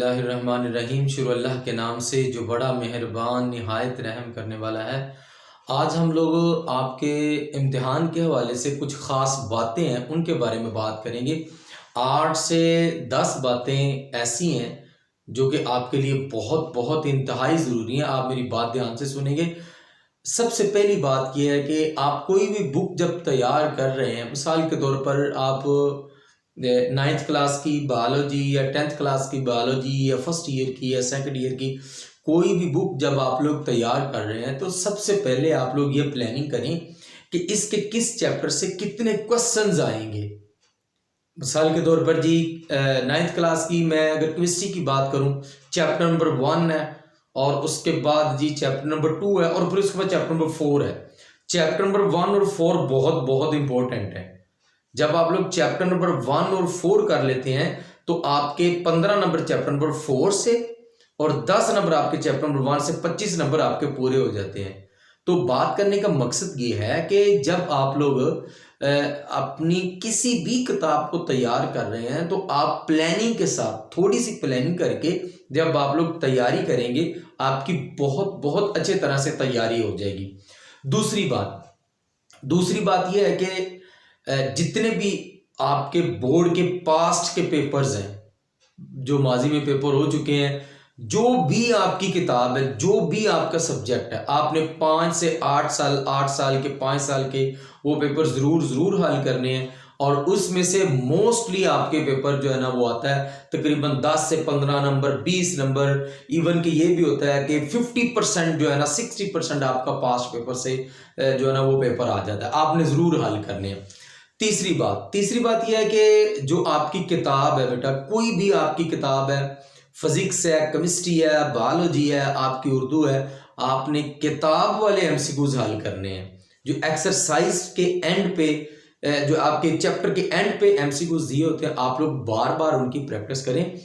बिस्मिल्लाहिर्रहमानिर्रहीम। शुरू अल्लाह के नाम से जो बड़ा मेहरबान निहायत रहम करने वाला है। आज हम लोग आपके इम्तिहान के हवाले से कुछ ख़ास बातें हैं उनके बारे में बात करेंगे। 8 से 10 बातें ऐसी हैं जो कि आपके लिए बहुत बहुत इंतहाई ज़रूरी हैं। आप मेरी बात ध्यान से सुनेंगे। सबसे पहली बात यह है कि आप कोई भी बुक जब तैयार कर रहे हैं, मिसाल के तौर पर आप 9th क्लास की बायोलॉजी या 10th क्लास की बायोलॉजी या फर्स्ट ईयर की या सेकंड ईयर की कोई भी बुक जब आप लोग तैयार कर रहे हैं तो सबसे पहले आप लोग ये प्लानिंग करें कि इसके किस चैप्टर से कितने क्वेश्चंस आएंगे। मिसाल के तौर पर जी 9th क्लास की मैं अगर केमिस्ट्री की बात करूं, चैप्टर नंबर 1 है और उसके बाद जी चैप्टर नंबर 2 है और फिर उसके बाद चैप्टर नंबर 4 है। चैप्टर नंबर 1 और 4 बहुत बहुत इंपॉर्टेंट है। जब आप लोग चैप्टर नंबर 1 और 4 कर लेते हैं तो आपके 15 नंबर चैप्टर नंबर 4 से और 10 नंबर आपके चैप्टर नंबर 1 से 25 नंबर आपके पूरे हो जाते हैं। तो बात करने का मकसद ये है कि जब आप लोग अपनी किसी भी किताब को तैयार कर रहे हैं तो आप प्लानिंग के साथ थोड़ी सी प्लानिंग करके जब आप लोग तैयारी करेंगे आपकी बहुत बहुत अच्छे तरह से तैयारी हो जाएगी। दूसरी बात यह है कि जितने भी आपके बोर्ड के पास्ट के पेपर्स हैं, जो माजी में पेपर हो चुके हैं, जो भी आपकी किताब है, जो भी आपका सब्जेक्ट है, आपने 5 से 8 साल 8 साल के 5 साल के वो पेपर ज़रूर हल करने हैं। और उसमें से मोस्टली आपके पेपर जो है ना वो आता है तकरीबन 10 से 15 नंबर, 20 नंबर, इवन कि ये भी होता है कि 50% जो है ना 60% आपका पास्ट पेपर से जो है ना वो पेपर आ जाता है। आपने ज़रूर हल करने हैं। तीसरी बात यह है कि जो आपकी किताब है बेटा, कोई भी आपकी किताब है, फिजिक्स है, केमिस्ट्री है, बायोलॉजी है, आपकी उर्दू है, आपने किताब वाले एमसीक्यूज हल करने हैं। जो एक्सरसाइज के एंड पे जो आपके चैप्टर के एंड पे एमसीक्यूज दिए होते हैं, आप लोग बार बार उनकी प्रैक्टिस करें।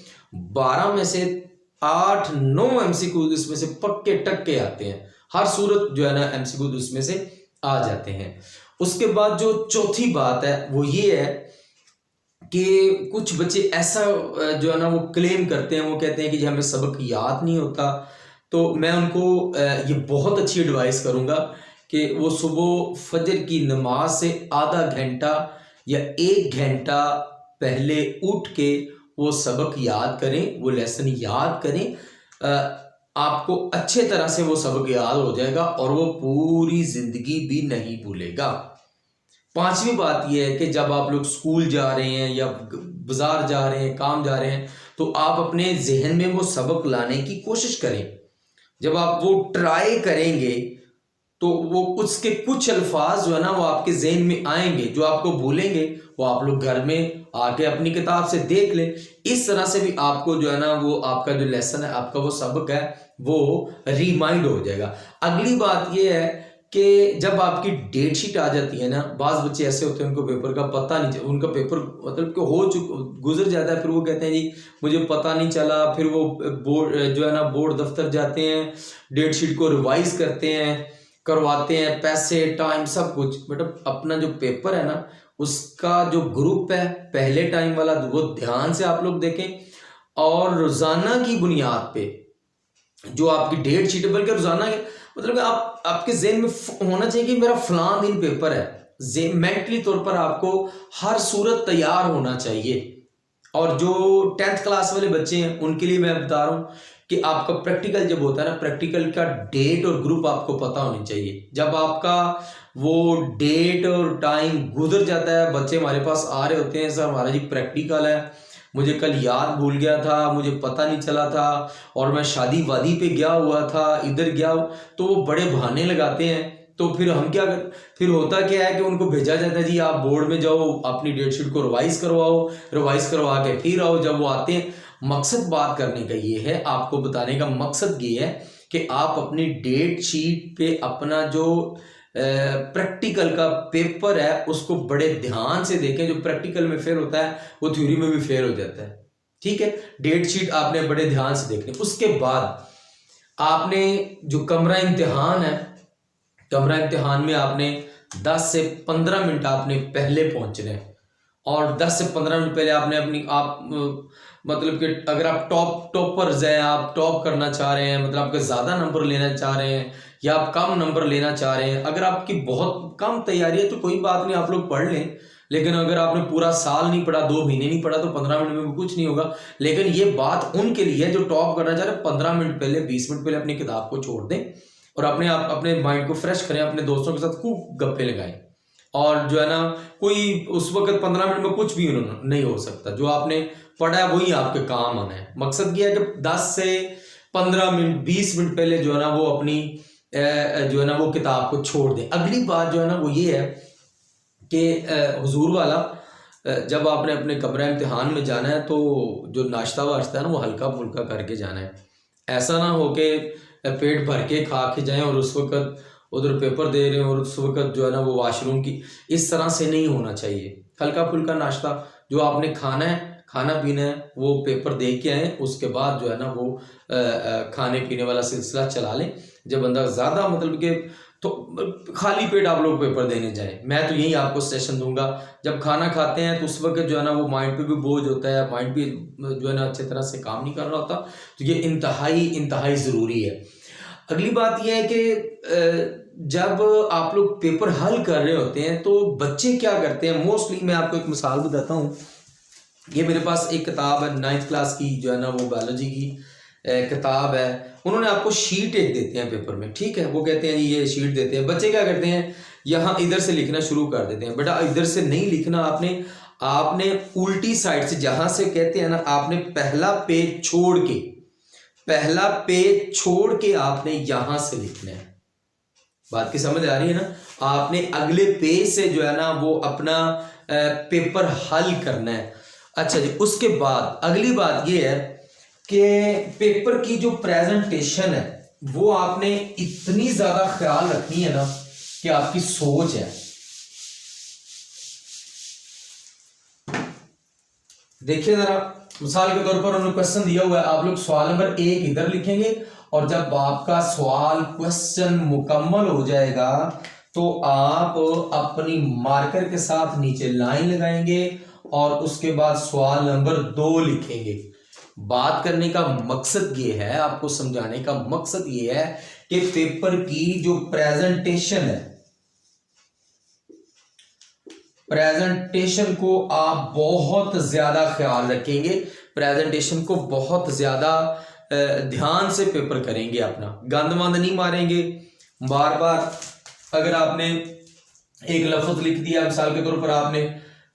12 में से 8-9 एमसीक्यूज इसमें से पक्के टक्के आते हैं। हर सूरत जो है ना एमसीक्यूज उसमें से आ जाते हैं। उसके बाद जो चौथी बात है वो ये है कि कुछ बच्चे ऐसा जो है ना वो क्लेम करते हैं, वो कहते हैं कि जी हमें सबक याद नहीं होता। तो मैं उनको ये बहुत अच्छी एडवाइस करूंगा कि वो सुबह फजर की नमाज से आधा घंटा या 1 घंटा पहले उठ के वो सबक याद करें, वो लेसन याद करें। आपको अच्छे तरह से वो सबक याद हो जाएगा और वो पूरी जिंदगी भी नहीं भूलेगा। 5वीं बात यह है कि जब आप लोग स्कूल जा रहे हैं या बाजार जा रहे हैं, काम जा रहे हैं, तो आप अपने जहन में वो सबक लाने की कोशिश करें। जब आप वो ट्राई करेंगे तो वो उसके कुछ अल्फाज जो है ना वो आपके जहन में आएंगे, जो आपको भूलेंगे वो आप लोग घर में आके अपनी किताब से देख लें। इस तरह से भी आपको जो है ना वो आपका जो लेसन है, आपका वो सबक है, वो रिमाइंड हो जाएगा। अगली बात ये है कि जब आपकी डेट शीट आ जाती है ना, बाज़ बच्चे ऐसे होते हैं उनको पेपर का पता नहीं, उनका पेपर मतलब कि गुजर जाता है, फिर वो कहते हैं जी मुझे पता नहीं चला। फिर वो बोर्ड जो है ना बोर्ड दफ्तर जाते हैं, डेट शीट को रिवाइज करते हैं, करवाते हैं, पैसे टाइम सब कुछ। मतलब अपना जो पेपर है ना उसका जो ग्रुप है पहले टाइम वाला, वो ध्यान से आप लोग देखें और रोजाना की बुनियाद पे जो आपकी डेट शीट, बल्कि रोजाना मतलब आपके ज़हन में होना चाहिए कि मेरा फलां दिन पेपर है। मेंटली तौर पर आपको हर सूरत तैयार होना चाहिए। और जो 10th क्लास वाले बच्चे हैं उनके लिए मैं बता रहा हूँ कि आपका प्रैक्टिकल जब होता है ना, प्रैक्टिकल का डेट और ग्रुप आपको पता होनी चाहिए। जब आपका वो डेट और टाइम गुजर जाता है, बच्चे हमारे पास आ रहे होते हैं, सर हमारा जी प्रैक्टिकल है, मुझे कल याद भूल गया था, मुझे पता नहीं चला था और मैं शादी वादी पे गया हुआ था, इधर गया, तो वो बड़े बहाने लगाते हैं। तो फिर हम क्या कर, फिर होता क्या है कि उनको भेजा जाता है जी आप बोर्ड में जाओ, अपनी डेट शीट को रिवाइज करवाओ, रिवाइज करवा के फिर आओ। जब वो आते हैं, मकसद बात करने का ये है, आपको बताने का मकसद ये है कि आप अपनी डेट शीट पे अपना जो प्रैक्टिकल का पेपर है उसको बड़े ध्यान से देखें। जो प्रैक्टिकल में फेल होता है वो थ्योरी में भी फेल हो जाता है। ठीक है, डेट शीट आपने बड़े ध्यान से देखनी। उसके बाद आपने जो कमरा इम्तिहान है, कमरा इम्तिहान में आपने 10 से 15 मिनट आपने पहले पहुंचना है और 10 से 15 मिनट पहले आपने अपनी मतलब कि अगर आप टॉपर्स हैं, आप टॉप करना चाह रहे हैं, मतलब आपके ज़्यादा नंबर लेना चाह रहे हैं या आप कम नंबर लेना चाह रहे हैं, अगर आपकी बहुत कम तैयारी है तो कोई बात नहीं, आप लोग पढ़ लें। लेकिन अगर आपने पूरा साल नहीं पढ़ा, 2 महीने नहीं पढ़ा, तो 15 मिनट में भी कुछ नहीं होगा। लेकिन ये बात उनके लिए है जो टॉप करना चाह रहे हैं। 15 मिनट पहले, 20 मिनट पहले अपनी किताब को छोड़ दें और अपने माइंड को फ्रेश करें, अपने दोस्तों के साथ खूब गप्पे लगाएं। और जो है ना, कोई उस वक्त 15 मिनट में कुछ भी नहीं हो सकता। जो आपने पढ़ा है वही आपके काम आना है। मकसद ये है कि 10 से 15 मिनट, 20 मिनट पहले जो है ना वो अपनी जो है ना वो किताब को छोड़ दें। अगली बात जो है ना वो ये है कि हुजूर वाला, जब आपने अपने कमरा इम्तिहान में जाना है तो जो नाश्ता वाश्ता है ना वो हल्का फुल्का करके जाना है। ऐसा ना हो कि पेट भर के खा के जाएं और उस वक्त उधर पेपर दे रहे हैं और उस वक्त जो है ना वो वॉशरूम की, इस तरह से नहीं होना चाहिए। हल्का फुल्का नाश्ता जो आपने खाना है, खाना पीना है, वो पेपर दे के आए, उसके बाद जो है ना वो खाने पीने वाला सिलसिला चला लें। जब बंदा ज़्यादा मतलब कि तो खाली पेट आप लोग पेपर देने जाएं। मैं तो यही आपको सजेशन दूंगा। जब खाना खाते हैं तो उस वक्त जो है ना वो माइंड पे भी बोझ होता है, माइंड भी जो है ना अच्छी तरह से काम नहीं कर रहा होता। तो ये इंतहाई ज़रूरी है। अगली बात यह है कि जब आप लोग पेपर हल कर रहे होते हैं तो बच्चे क्या करते हैं मोस्टली। मैं आपको एक मिसाल बताता हूँ। ये मेरे पास एक किताब है 9th क्लास की, जो है ना वो बायोलॉजी की किताब है। उन्होंने आपको शीट एक देते हैं पेपर में, ठीक है। वो कहते हैं जी ये शीट देते हैं। बच्चे क्या करते हैं, यहाँ इधर से लिखना शुरू कर देते हैं। बेटा इधर से नहीं लिखना, आपने उल्टी साइड से, जहाँ से कहते हैं ना, आपने पहला पेज छोड़ के आपने यहाँ से लिखना है। बात की समझ आ रही है ना। आपने अगले पेज से जो है ना वो अपना पेपर हल करना है। अच्छा जी, उसके बाद अगली बात ये है कि पेपर की जो प्रेजेंटेशन है वो आपने इतनी ज्यादा ख्याल रखनी है ना कि आपकी सोच है। देखिए जरा, मिसाल के तौर पर उन्होंने क्वेश्चन दिया हुआ है, आप लोग सवाल नंबर 1 इधर लिखेंगे और जब आपका सवाल क्वेश्चन मुकम्मल हो जाएगा तो आप अपनी मार्कर के साथ नीचे लाइन लगाएंगे और उसके बाद सवाल नंबर 2 लिखेंगे। बात करने का मकसद ये है, आपको समझाने का मकसद ये है कि पेपर की जो प्रेजेंटेशन को आप बहुत ज्यादा ख्याल रखेंगे। प्रेजेंटेशन को बहुत ज्यादा ध्यान से पेपर करेंगे। अपना गंद वंद नहीं मारेंगे। बार बार अगर आपने एक लफ्ज लिख दिया, मिसाल के तौर पर आपने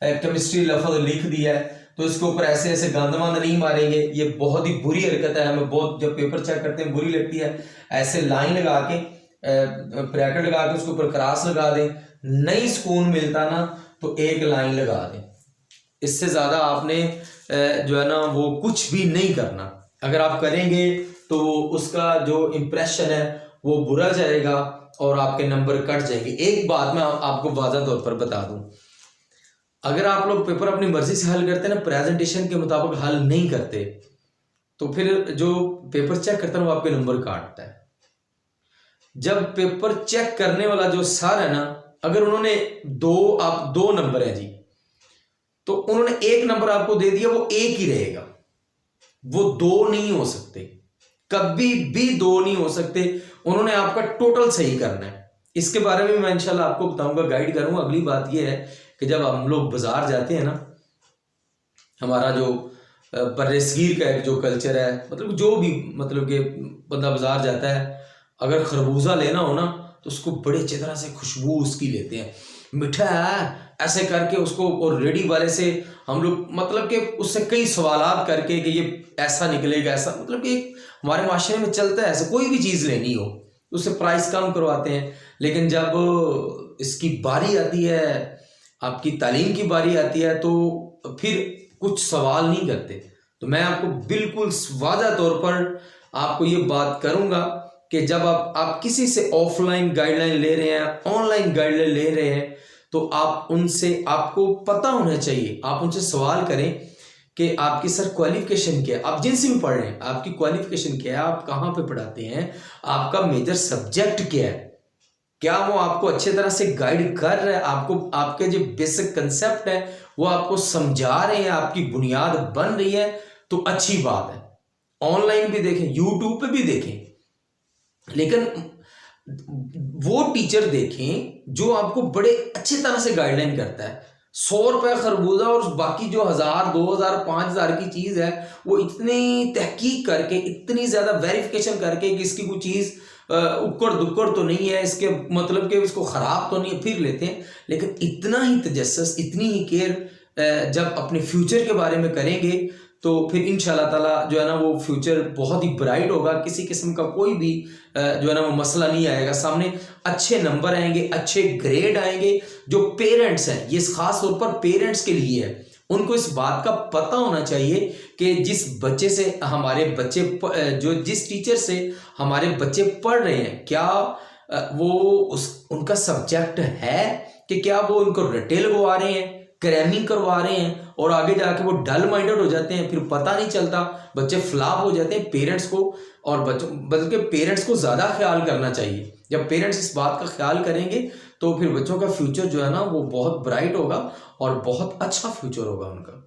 केमिस्ट्री लफ्ज लिख दिया है, तो इसके ऊपर ऐसे ऐसे गंद वंद नहीं मारेंगे। ये बहुत ही बुरी हरकत है, हमें बहुत, जब पेपर चेक करते हैं बुरी लगती है। ऐसे लाइन लगा के ब्रैकेट लगा के उसके ऊपर क्रॉस लगा दें। नहीं सुकून मिलता ना तो एक लाइन लगा दें। इससे ज्यादा आपने जो है ना वो कुछ भी नहीं करना। अगर आप करेंगे तो उसका जो इंप्रेशन है वो बुरा जाएगा और आपके नंबर कट जाएंगे। एक बात मैं आपको वाज़ह तौर पर बता दूं, अगर आप लोग पेपर अपनी मर्जी से हल करते हैं ना, प्रेजेंटेशन के मुताबिक हल नहीं करते, तो फिर जो पेपर चेक करता है वो आपके नंबर काटता है। जब पेपर चेक करने वाला जो सर है ना, अगर उन्होंने दो नंबर है जी, तो उन्होंने 1 नंबर आपको दे दिया, वो 1 ही रहेगा, वो 2 नहीं हो सकते, कभी भी 2 नहीं हो सकते। उन्होंने आपका टोटल सही करना है। इसके बारे में मैं इंशाल्लाह आपको बताऊंगा, गाइड करूंगा। अगली बात यह है कि जब हम लोग बाजार जाते हैं ना, हमारा जो बर्रसगीर का एक जो कल्चर है, मतलब जो भी, मतलब कि बंदा बाजार जाता है, अगर खरबूजा लेना हो ना तो उसको बड़े अच्छी तरह से खुशबू उसकी लेते हैं, मीठा है ऐसे करके उसको, और रेडी वाले से हम लोग मतलब कि उससे कई सवालात करके कि ये ऐसा निकलेगा, ऐसा, मतलब कि हमारे माशरे में चलता है ऐसे। कोई भी चीज़ लेनी हो उससे प्राइस कम करवाते हैं। लेकिन जब इसकी बारी आती है, आपकी तालीम की बारी आती है, तो फिर कुछ सवाल नहीं करते। तो मैं आपको बिल्कुल वाज़ह तौर पर आपको ये बात करूँगा कि जब आप किसी से ऑफलाइन गाइडलाइन ले रहे हैं, ऑनलाइन गाइडलाइन ले रहे हैं, तो आप उनसे, आपको पता होना चाहिए, आप उनसे सवाल करें कि आपकी सर क्वालिफिकेशन क्या है, आप जिनसे भी पढ़ रहे हैं आपकी क्वालिफिकेशन क्या है, आप कहाँ पे पढ़ाते हैं, आपका मेजर सब्जेक्ट क्या है, क्या वो आपको अच्छे तरह से गाइड कर रहे हैं, आपको आपके जो बेसिक कंसेप्ट है वो आपको समझा रहे हैं, आपकी बुनियाद बन रही है। तो अच्छी बात है। ऑनलाइन भी देखें, यूट्यूब पे भी देखें, लेकिन वो टीचर देखें जो आपको बड़े अच्छी तरह से गाइडलाइन करता है। 100 रुपये खरबूजा और बाकी जो 1000, 2000, 5000 की चीज है, वो इतनी तहकीक करके, इतनी ज्यादा वेरिफिकेशन करके कि इसकी कोई चीज उक्कड़ दुक्कड़ तो नहीं है, इसके मतलब कि इसको खराब तो नहीं है, फिर लेते हैं। लेकिन इतना ही तजस्सुस, इतनी ही केयर जब अपने फ्यूचर के बारे में करेंगे तो फिर इंशाल्लाह ताला जो है ना वो फ्यूचर बहुत ही ब्राइट होगा। किसी किस्म का कोई भी जो है ना वो मसला नहीं आएगा सामने। अच्छे नंबर आएंगे, अच्छे ग्रेड आएंगे। जो पेरेंट्स हैं, ये खास तौर पर पेरेंट्स के लिए है, उनको इस बात का पता होना चाहिए कि जिस बच्चे से हमारे बच्चे जो जिस टीचर से हमारे बच्चे पढ़ रहे हैं, क्या वो उनका सब्जेक्ट है कि क्या वो उनको रटे लगवा रहे हैं, क्रैमिंग करवा रहे हैं और आगे जाके वो डल माइंडेड हो जाते हैं, फिर पता नहीं चलता, बच्चे फ्लॉप हो जाते हैं। पेरेंट्स को और बच्चों, बल्कि पेरेंट्स को ज़्यादा ख्याल करना चाहिए। जब पेरेंट्स इस बात का ख्याल करेंगे तो फिर बच्चों का फ्यूचर जो है ना वो बहुत ब्राइट होगा और बहुत अच्छा फ्यूचर होगा उनका।